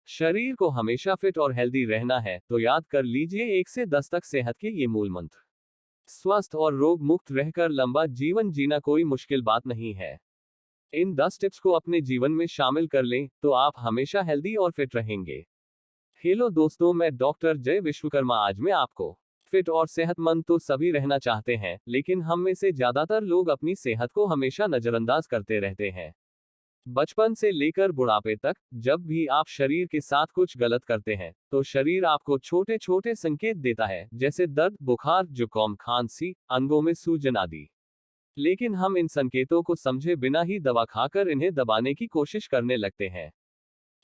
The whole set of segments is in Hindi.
शरीर को हमेशा फिट और हेल्दी रहना है तो याद कर लीजिए 1 से 10 तक सेहत के ये मूल मंत्र। स्वस्थ और रोग मुक्त रहकर लंबा जीवन जीना कोई मुश्किल बात नहीं है। इन 10 टिप्स को अपने जीवन में शामिल कर लें तो आप हमेशा हेल्दी और फिट रहेंगे। हेलो दोस्तों, मैं डॉक्टर जय विश्वकर्मा। आज मैं आपको फिट और सेहतमंद तो सभी रहना चाहते हैं, लेकिन हम में से ज्यादातर लोग अपनी सेहत को हमेशा नजरअंदाज करते रहते हैं। बचपन से लेकर बुढ़ापे तक जब भी आप शरीर के साथ कुछ गलत करते हैं तो शरीर आपको छोटे छोटे संकेत देता है, जैसे दर्द, बुखार, जुकाम, खांसी, अंगों में सूजन आदि। लेकिन हम इन संकेतों को समझे बिना ही दवा खाकर इन्हें दबाने की कोशिश करने लगते हैं।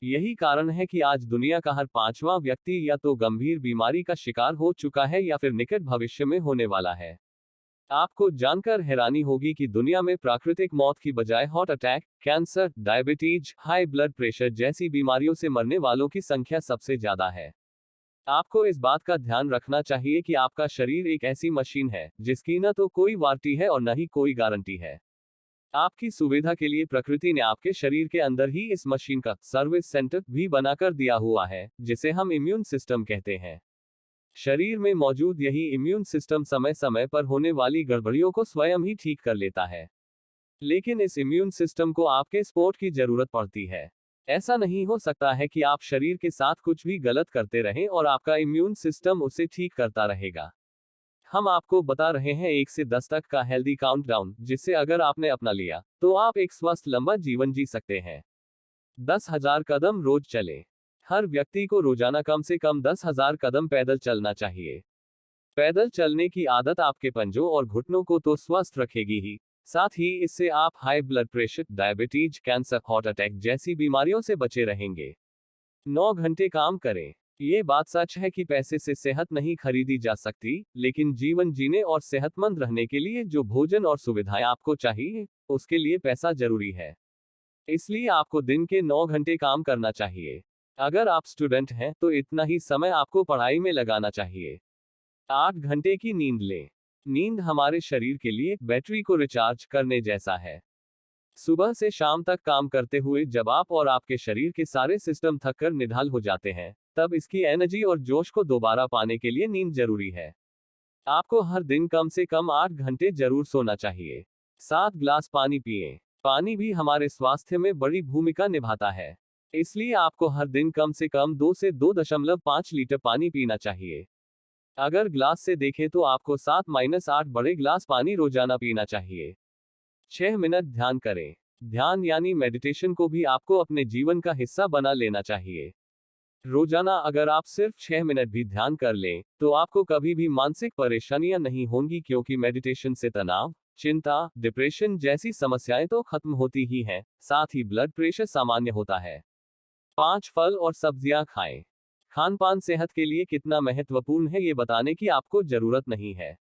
यही कारण है कि आज दुनिया का हर 5वां व्यक्ति या तो गंभीर बीमारी का शिकार हो चुका है या फिर निकट भविष्य में होने वाला है। आपको जानकर हैरानी होगी कि दुनिया में प्राकृतिक मौत की बजाय heart attack, cancer, diabetes, high blood pressure जैसी बीमारियों से मरने वालों की संख्या सबसे ज्यादा है। आपको इस बात का ध्यान रखना चाहिए कि आपका शरीर एक ऐसी मशीन है जिसकी न तो कोई वारंटी है और न ही कोई गारंटी है। आपकी सुविधा के लिए प्रकृति ने आपके शरीर के अंदर ही इस मशीन का सर्विस सेंटर भी बनाकर दिया हुआ है, जिसे हम इम्यून सिस्टम कहते हैं। शरीर में मौजूद यही इम्यून सिस्टम समय समय पर होने वाली गड़बड़ियों को स्वयं ही ठीक कर लेता है। लेकिन इस इम्यून सिस्टम को आपके सपोर्ट की जरूरत पड़ती है। ऐसा नहीं हो सकता है कि आप शरीर के साथ कुछ भी गलत करते रहें और आपका इम्यून सिस्टम उसे ठीक करता रहेगा। हम आपको बता रहे हैं 1 से 10 तक का हेल्दी काउंटडाउन, जिसे अगर आपने अपना लिया तो आप एक स्वस्थ लंबा जीवन जी सकते हैं। 10,000 कदम रोज चलें। हर व्यक्ति को रोजाना कम से कम 10,000 कदम पैदल चलना चाहिए। पैदल चलने की आदत आपके पंजों और घुटनों को तो स्वस्थ रखेगी ही, साथ ही इससे आप high blood pressure, diabetes, cancer, heart attack जैसी बीमारियों से बचे रहेंगे। 9 घंटे काम करें। ये बात सच है कि पैसे से सेहत नहीं खरीदी जा सकती, लेकिन जीवन जीने और सेहतमंद रहने के लिए जो भोजन और सुविधाएं आपको चाहिए, उसके लिए पैसा जरूरी है। इसलिए आपको दिन के 9 घंटे काम करना चाहिए। अगर आप स्टूडेंट हैं तो इतना ही समय आपको पढ़ाई में लगाना चाहिए। 8 घंटे की नींद लें। नींद हमारे शरीर के लिए बैटरी को रिचार्ज करने जैसा है। सुबह से शाम तक काम करते हुए जब आप और आपके शरीर के सारे सिस्टम थक कर निढाल हो जाते हैं, तब इसकी एनर्जी और जोश को दोबारा पाने के लिए नींद जरूरी है। आपको हर दिन कम से कम 8 घंटे जरूर सोना चाहिए। 7 ग्लास पानी पिएं। पानी भी हमारे स्वास्थ्य में बड़ी भूमिका निभाता है। इसलिए आपको हर दिन कम से कम 2 से 2.5 लीटर पानी पीना चाहिए। अगर ग्लास से देखें तो आपको 7-8 बड़े ग्लास पानी रोजाना पीना चाहिए। 6 मिनट ध्यान करें। ध्यान यानी मेडिटेशन को भी आपको अपने जीवन का हिस्सा बना लेना चाहिए। रोजाना अगर आप सिर्फ 6 मिनट भी ध्यान कर लें तो आपको कभी भी मानसिक परेशानियां नहीं होंगी, क्योंकि मेडिटेशन से तनाव, चिंता, डिप्रेशन जैसी समस्याएं तो खत्म होती ही हैं, साथ ही ब्लड प्रेशर सामान्य होता है। 5 फल और सब्जियां खाएं। खानपान सेहत के लिए कितना महत्वपूर्ण है ये बताने की आपको जरूरत नहीं है।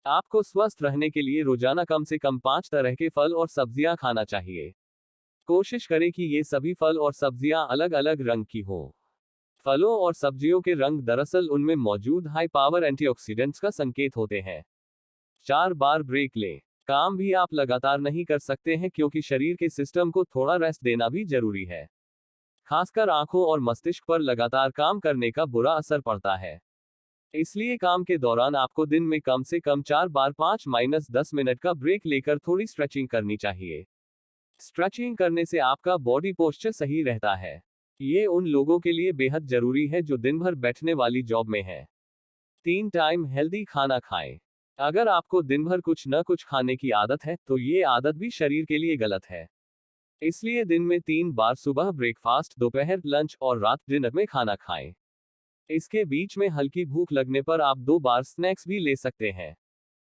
आपको स्वस्थ रहने के लिए रोजाना कम से कम 5 तरह के फल और सब्जियां खाना चाहिए। कोशिश करें कि ये सभी फल और सब्जियां अलग अलग रंग की हों। फलों और सब्जियों के रंग दरअसल उनमें मौजूद हाई पावर एंटीऑक्सीडेंट्स का संकेत होते हैं। 4 बार ब्रेक लें। काम भी आप लगातार नहीं कर सकते हैं, क्योंकि शरीर के सिस्टम को थोड़ा रेस्ट देना भी जरूरी है। खासकर आंखों और मस्तिष्क पर लगातार काम करने का बुरा असर पड़ता है। इसलिए काम के दौरान आपको दिन में कम से कम 4 बार 5-10 मिनट का ब्रेक लेकर थोड़ी स्ट्रेचिंग करनी चाहिए। स्ट्रेचिंग करने से आपका बॉडी पोस्चर सही रहता है। ये उन लोगों के लिए बेहद जरूरी है जो दिन भर बैठने वाली जॉब में हैं। 3 टाइम हेल्दी खाना खाएं। अगर आपको दिन भर कुछ न कुछ खाने की आदत है तो ये आदत भी शरीर के लिए गलत है। इसलिए दिन में 3 बार सुबह ब्रेकफास्ट, दोपहर लंच और रात डिनर में खाना खाएं। इसके बीच में हल्की भूख लगने पर आप 2 बार स्नैक्स भी ले सकते हैं।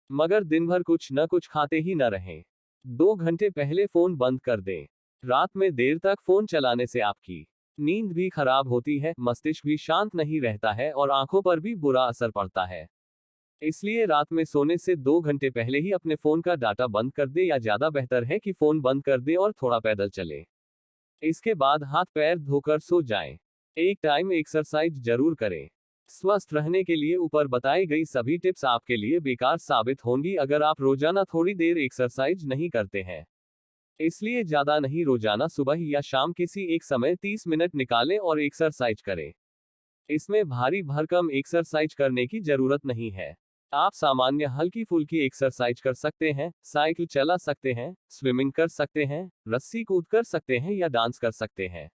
मगर दिन भर कुछ न कुछ खाते ही न रहें। 2 घंटे पहले फोन बंद कर दें। रात में देर तक फोन चलाने से आपकी नींद भी खराब होती है, मस्तिष्क भी शांत नहीं रहता है और आंखों पर भी बुरा असर पड़ता है। इसलिए रात में सोने से 2 घंटे पहले ही अपने फोन का डाटा बंद कर दे, या ज्यादा बेहतर है कि फोन बंद कर दे और थोड़ा पैदल चले। इसके बाद हाथ पैर धोकर सो जाएं। एक टाइम एक्सरसाइज जरूर करें। स्वस्थ रहने के लिए ऊपर बताई गई सभी टिप्स आपके लिए बेकार साबित होंगी अगर आप रोजाना थोड़ी देर एक्सरसाइज नहीं करते हैं। इसलिए ज्यादा नहीं, रोजाना सुबह या शाम किसी एक समय 30 मिनट निकालें और एक्सरसाइज करें। इसमें भारी भरकम एक्सरसाइज करने की जरूरत नहीं है। आप सामान्य हल्की फुल्की एक्सरसाइज कर सकते हैं, साइकिल चला सकते हैं, स्विमिंग कर सकते हैं, रस्सी कूद कर सकते हैं या डांस कर सकते हैं।